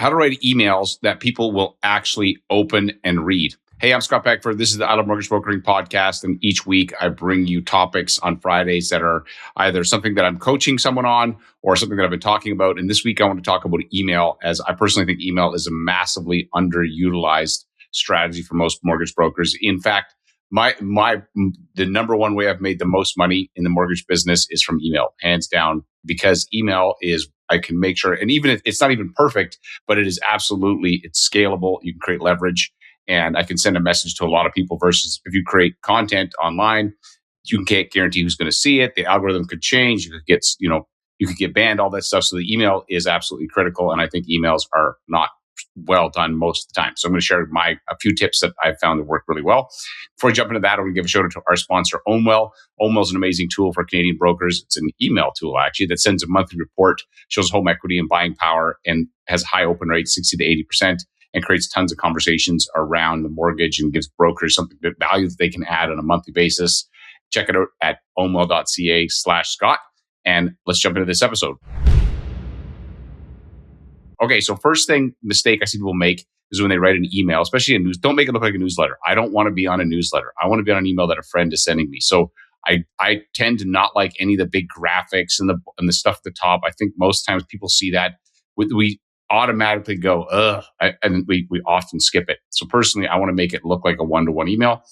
how to write emails that people will actually open and read. Hey, I'm Scott Beckford. This is the I Love Mortgage Brokering podcast. And each week I bring you topics on Fridays that are either something that I'm coaching someone on or something that I've been talking about. And this week I want to talk about email, as I personally think email is a massively underutilized strategy for most mortgage brokers. In fact, the number one way I've made the most money in the mortgage business is from email, hands down, because email is, I can make sure, and even if it's not even perfect, but it is absolutely, it's scalable. You can create leverage, and I can send a message to a lot of people versus if you create content online, you can't guarantee who's going to see it. The algorithm could change. You could get banned, all that stuff. So the email is absolutely critical. And I think emails are not well done most of the time. So I'm going to share a few tips that I've found that work really well. Before I jump into that, I'm going to give a shout out to our sponsor, Ownwell. Ownwell is an amazing tool for Canadian brokers. It's an email tool, actually, that sends a monthly report, shows home equity and buying power, and has high open rates, 60 to 80%, and creates tons of conversations around the mortgage and gives brokers something that value that they can add on a monthly basis. Check it out at ownwell.ca/Scott. And let's jump into this episode. Okay, so first mistake I see people make is when they write an email, especially don't make it look like a newsletter. I don't want to be on a newsletter. I want to be on an email that a friend is sending me. So I tend to not like any of the big graphics and the stuff at the top. I think most times people see that we automatically go, ugh, and we often skip it. So personally, I want to make it look like a one-to-one email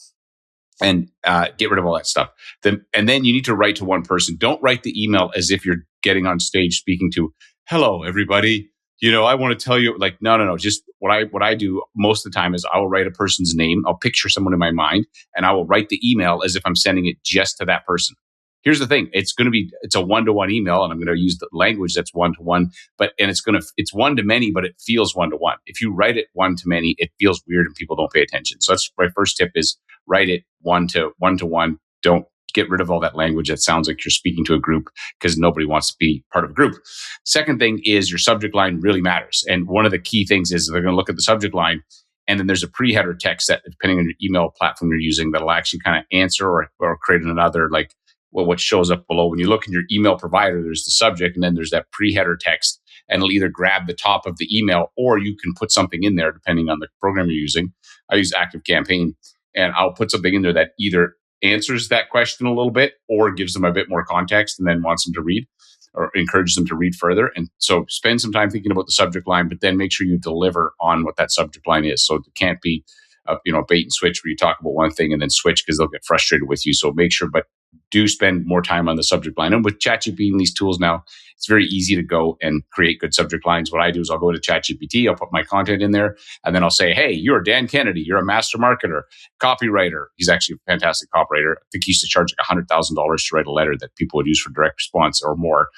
and get rid of all that stuff. And then you need to write to one person. Don't write the email as if you're getting on stage speaking to, hello, everybody. I want to tell you, no. Just what I do most of the time is I will write a person's name. I'll picture someone in my mind, and I will write the email as if I'm sending it just to that person. Here's the thing: it's a one-to-one email, and I'm going to use the language that's one-to-one. It's one-to-many, but it feels one-to-one. If you write it one-to-many, it feels weird, and people don't pay attention. So that's my first tip: is write it one-to-one. Don't get rid of all that language that sounds like you're speaking to a group, because nobody wants to be part of a group. Second thing is your subject line really matters. And one of the key things is they're going to look at the subject line, and then there's a pre-header text that, depending on your email platform you're using, that'll actually kind of answer or create another, what shows up below. When you look in your email provider, there's the subject, and then there's that pre-header text, and it'll either grab the top of the email, or you can put something in there depending on the program you're using. I use Active Campaign, and I'll put something in there that either answers that question a little bit or gives them a bit more context and then wants them to read or encourages them to read further. And so spend some time thinking about the subject line, but then make sure you deliver on what that subject line is. So it can't be a bait and switch where you talk about one thing and then switch because they'll get frustrated with you. So make sure, but do spend more time on the subject line. And with ChatGPT and these tools now, it's very easy to go and create good subject lines. What I do is I'll go to ChatGPT, I'll put my content in there, and then I'll say, hey, you're Dan Kennedy. You're a master marketer, copywriter. He's actually a fantastic copywriter. I think he used to charge like $100,000 to write a letter that people would use for direct response or more.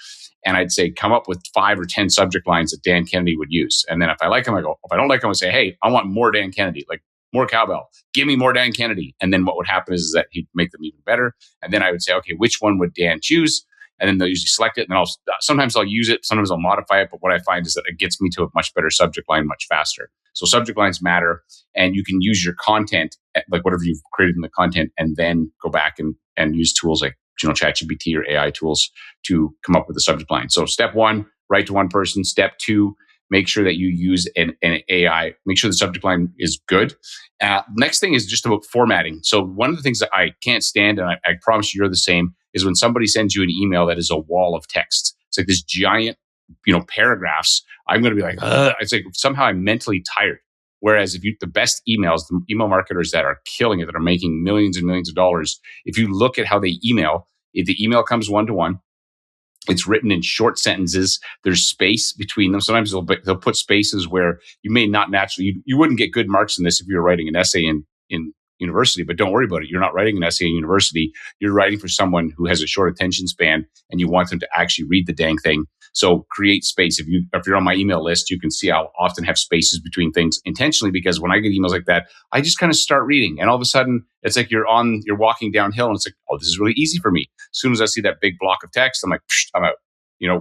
And I'd say, come up with 5 or 10 subject lines that Dan Kennedy would use. And then if I like him, I go. If I don't like him, I say, hey, I want more Dan Kennedy, like more cowbell. Give me more Dan Kennedy. And then what would happen is that he'd make them even better. And then I would say, okay, which one would Dan choose? And then they'll usually select it. And sometimes I'll use it. Sometimes I'll modify it. But what I find is that it gets me to a much better subject line much faster. So subject lines matter. And you can use your content, like whatever you've created in the content, and then go back and use tools like ChatGPT or AI tools to come up with a subject line. So step 1, write to one person. Step 2, make sure that you use an AI. Make sure the subject line is good. Next thing is just about formatting. So one of the things that I can't stand, and I promise you're the same, is when somebody sends you an email that is a wall of text. It's like this giant, paragraphs. I'm going to be like, ugh. It's like somehow I'm mentally tired. Whereas the best emails, the email marketers that are killing it, that are making millions and millions of dollars, if you look at how they email, if the email comes one-to-one, it's written in short sentences. There's space between them. Sometimes they'll put spaces where you may not naturally, you wouldn't get good marks in this if you were writing an essay in university, but don't worry about it. You're not writing an essay in university. You're writing for someone who has a short attention span and you want them to actually read the dang thing. So create space. If you're on my email list, you can see I'll often have spaces between things intentionally, because when I get emails like that, I just kind of start reading, and all of a sudden it's like you're walking downhill, and it's like, oh, this is really easy for me. As soon as I see that big block of text, I'm like, I'm out.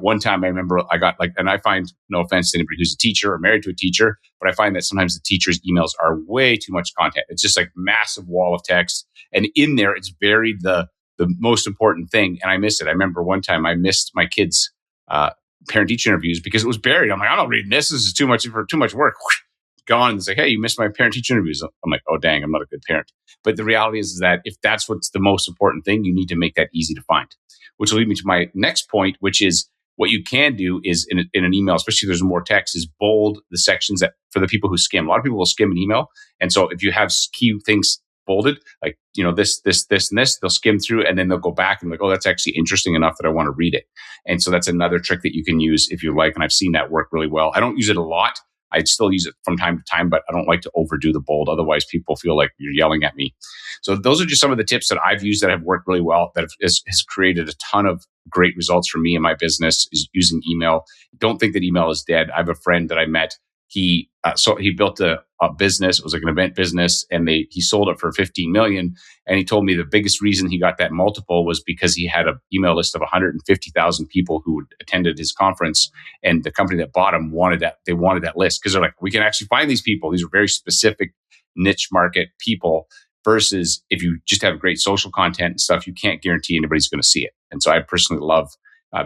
One time I remember I got and I find, no offense to anybody who's a teacher or married to a teacher, but I find that sometimes the teacher's emails are way too much content. It's just like massive wall of text, and in there it's buried the most important thing, and I miss it. I remember one time I missed my kids' parent teacher interviews because it was buried. I'm like, I'm not reading this. This is too much work. Gone. And it's like, hey, you missed my parent teacher interviews. I'm like, oh, dang, I'm not a good parent. But the reality is that if that's what's the most important thing, you need to make that easy to find, which will lead me to my next point, which is what you can do is in an email, especially if there's more text, is bold the sections that for the people who skim. A lot of people will skim an email. And so if you have key things bolded, like, this, and this, they'll skim through and then they'll go back and like, oh, that's actually interesting enough that I want to read it. And so that's another trick that you can use if you like. And I've seen that work really well. I don't use it a lot. I still use it from time to time, but I don't like to overdo the bold. Otherwise, people feel like you're yelling at me. So those are just some of the tips that I've used that have worked really well, that has created a ton of great results for me and my business is using email. Don't think that email is dead. I have a friend that I met. He built a business. It was like an event business, and he sold it for $15 million. And he told me the biggest reason he got that multiple was because he had an email list of 150,000 people who attended his conference, and the company that bought him wanted that. They wanted that list because they're like, we can actually find these people. These are very specific niche market people. Versus if you just have great social content and stuff, you can't guarantee anybody's going to see it. And so I personally love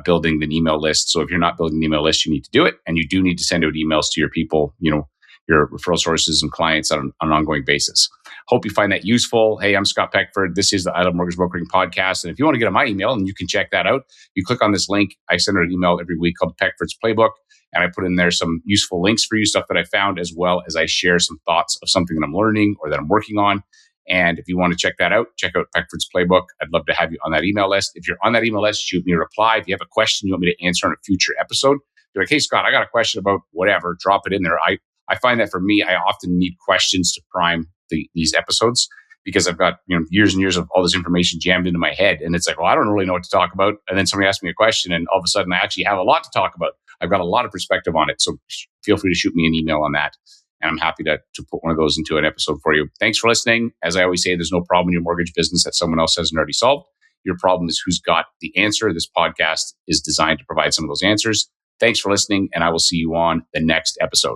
building an email list. So if you're not building an email list, you need to do it. And you do need to send out emails to your people, your referral sources and clients on an ongoing basis. Hope you find that useful. Hey, I'm Scott Peckford. This is the I Love Mortgage Brokering podcast. And if you want to get on my email, and you can check that out, you click on this link. I send out an email every week called Peckford's Playbook. And I put in there some useful links for you, stuff that I found, as well as I share some thoughts of something that I'm learning or that I'm working on. And if you want to check that out, check out Peckford's Playbook. I'd love to have you on that email list. If you're on that email list, shoot me a reply. If you have a question you want me to answer on a future episode, you're like, hey, Scott, I got a question about whatever. Drop it in there. I find that for me, I often need questions to prime these episodes because I've got years and years of all this information jammed into my head. And it's like, well, I don't really know what to talk about. And then somebody asks me a question and all of a sudden I actually have a lot to talk about. I've got a lot of perspective on it. So feel free to shoot me an email on that. And I'm happy to put one of those into an episode for you. Thanks for listening. As I always say, there's no problem in your mortgage business that someone else hasn't already solved. Your problem is who's got the answer. This podcast is designed to provide some of those answers. Thanks for listening, and I will see you on the next episode.